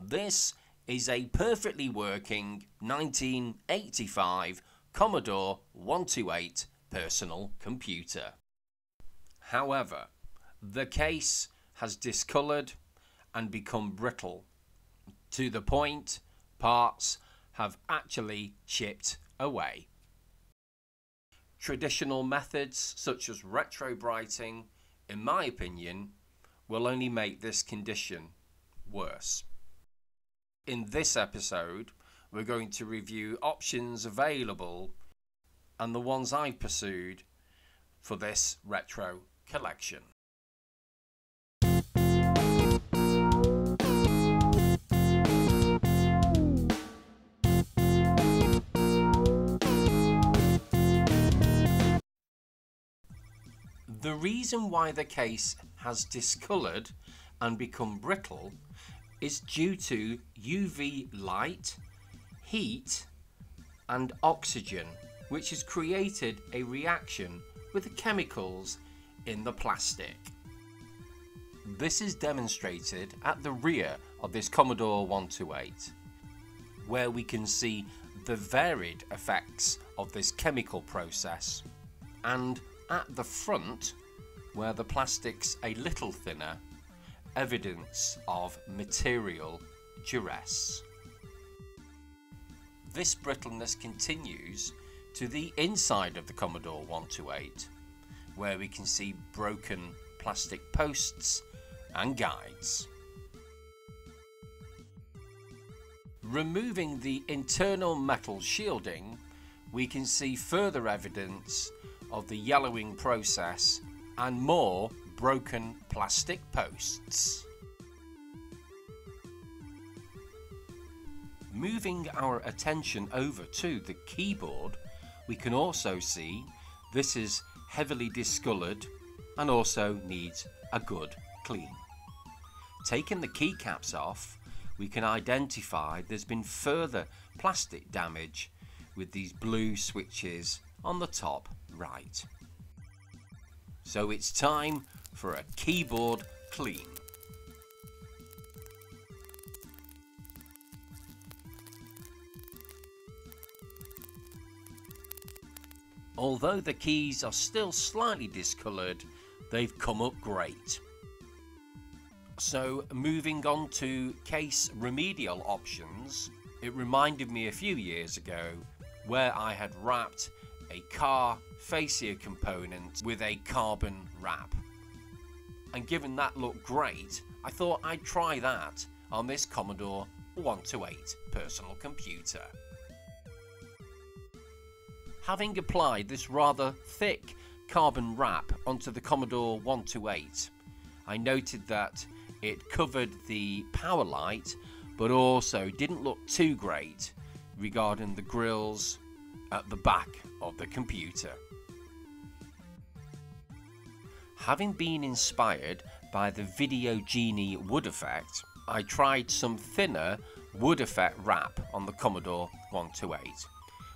This is a perfectly working 1985 Commodore 128 personal computer. However, the case has discoloured and become brittle to the point parts have actually chipped away. Traditional methods such as retrobrighting, in my opinion, will only make this condition worse. In this episode, we're going to review options available and the ones I've pursued for this retro collection. The reason why the case has discoloured and become brittle is due to UV light, heat and oxygen, which has created a reaction with the chemicals in the plastic. This is demonstrated at the rear of this Commodore 128, where we can see the varied effects of this chemical process, and at the front, where the plastic's a little thinner, evidence of material duress. This brittleness continues to the inside of the Commodore 128, where we can see broken plastic posts and guides. Removing the internal metal shielding, we can see further evidence of the yellowing process and more broken plastic posts. Moving our attention over to the keyboard, we can also see this is heavily discoloured and also needs a good clean. Taking the keycaps off, we can identify there's been further plastic damage with these blue switches on the top right. So it's time for a keyboard clean. Although the keys are still slightly discoloured, they've come up great. So moving on to case remedial options, it reminded me a few years ago where I had wrapped a car fascia component with a carbon wrap. And given that looked great, I thought I'd try that on this Commodore 128 personal computer. Having applied this rather thick carbon wrap onto the Commodore 128, I noted that it covered the power light but also didn't look too great regarding the grills at the back of the computer. Having been inspired by the Video Genie wood effect, I tried some thinner wood effect wrap on the Commodore 128.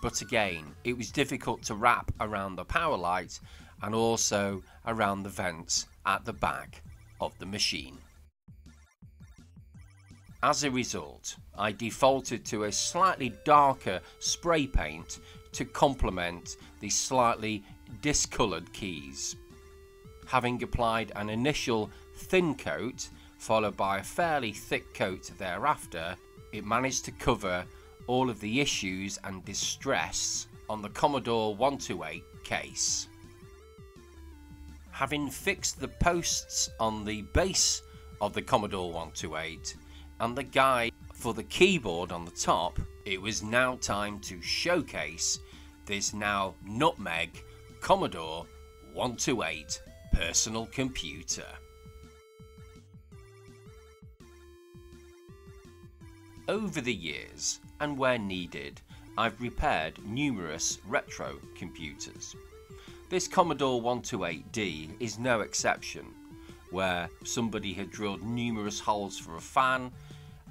But again, it was difficult to wrap around the power light and also around the vents at the back of the machine. As a result, I defaulted to a slightly darker spray paint to complement the slightly discoloured keys. Having applied an initial thin coat followed by a fairly thick coat thereafter, it managed to cover all of the issues and distress on the Commodore 128 case. Having fixed the posts on the base of the Commodore 128 and the guide for the keyboard on the top, it was now time to showcase this now Nutmeg Commodore 128 personal computer. Over the years, and where needed, I've repaired numerous retro computers. This Commodore 128D is no exception, where somebody had drilled numerous holes for a fan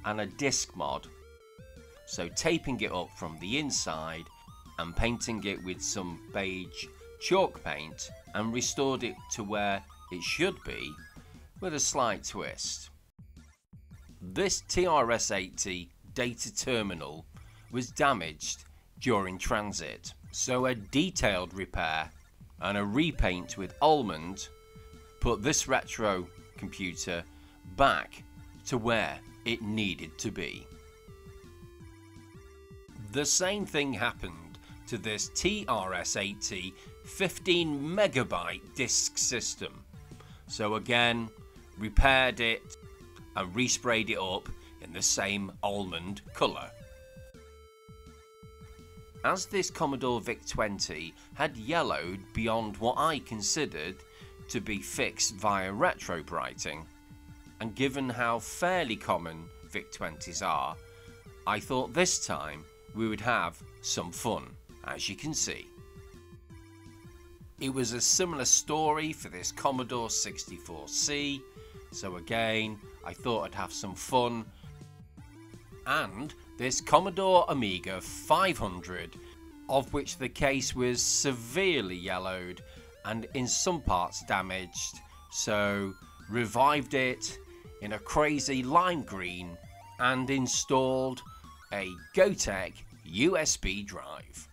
and a disc mod. So taping it up from the inside and painting it with some beige chalk paint and restored it to where it should be with a slight twist. This TRS-80 data terminal was damaged during transit, so a detailed repair and a repaint with almond put this retro computer back to where it needed to be. The same thing happened to this TRS-80 15 megabyte disk system. So again, repaired it and resprayed it up in the same almond colour. As this Commodore VIC-20 had yellowed beyond what I considered to be fixed via retrobrighting, and given how fairly common VIC-20s are, I thought this time we would have some fun, as you can see. It was a similar story for this Commodore 64C, so again I thought I'd have some fun, and this Commodore Amiga 500, of which the case was severely yellowed and in some parts damaged, so revived it in a crazy lime green and installed a Gotek USB drive.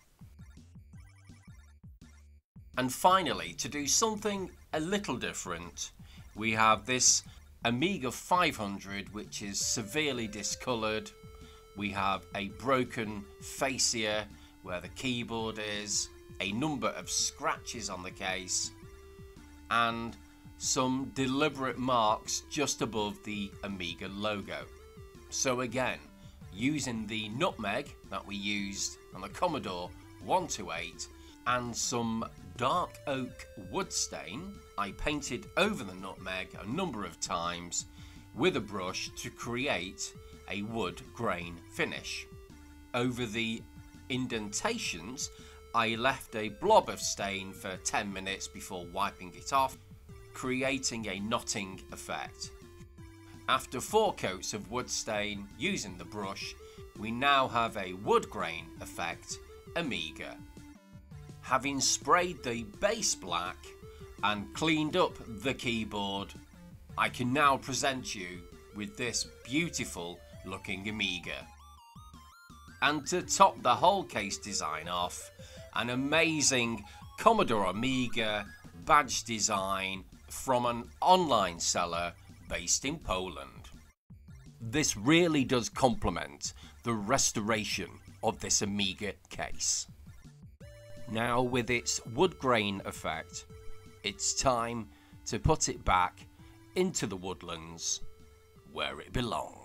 And finally, to do something a little different, we have this Amiga 500, which is severely discoloured. We have a broken fascia where the keyboard is, a number of scratches on the case, and some deliberate marks just above the Amiga logo. So again, using the Nutmeg that we used on the Commodore 128 and some dark oak wood stain, I painted over the Nutmeg a number of times with a brush to create a wood grain finish. Over the indentations, I left a blob of stain for 10 minutes before wiping it off, creating a knotting effect. After 4 coats of wood stain using the brush, we now have a wood grain effect Amiga. Having sprayed the base black and cleaned up the keyboard, I can now present you with this beautiful looking Amiga. And to top the whole case design off, an amazing Commodore Amiga badge design from an online seller based in Poland. This really does complement the restoration of this Amiga case. Now, with its wood grain effect, it's time to put it back into the woodlands where it belongs.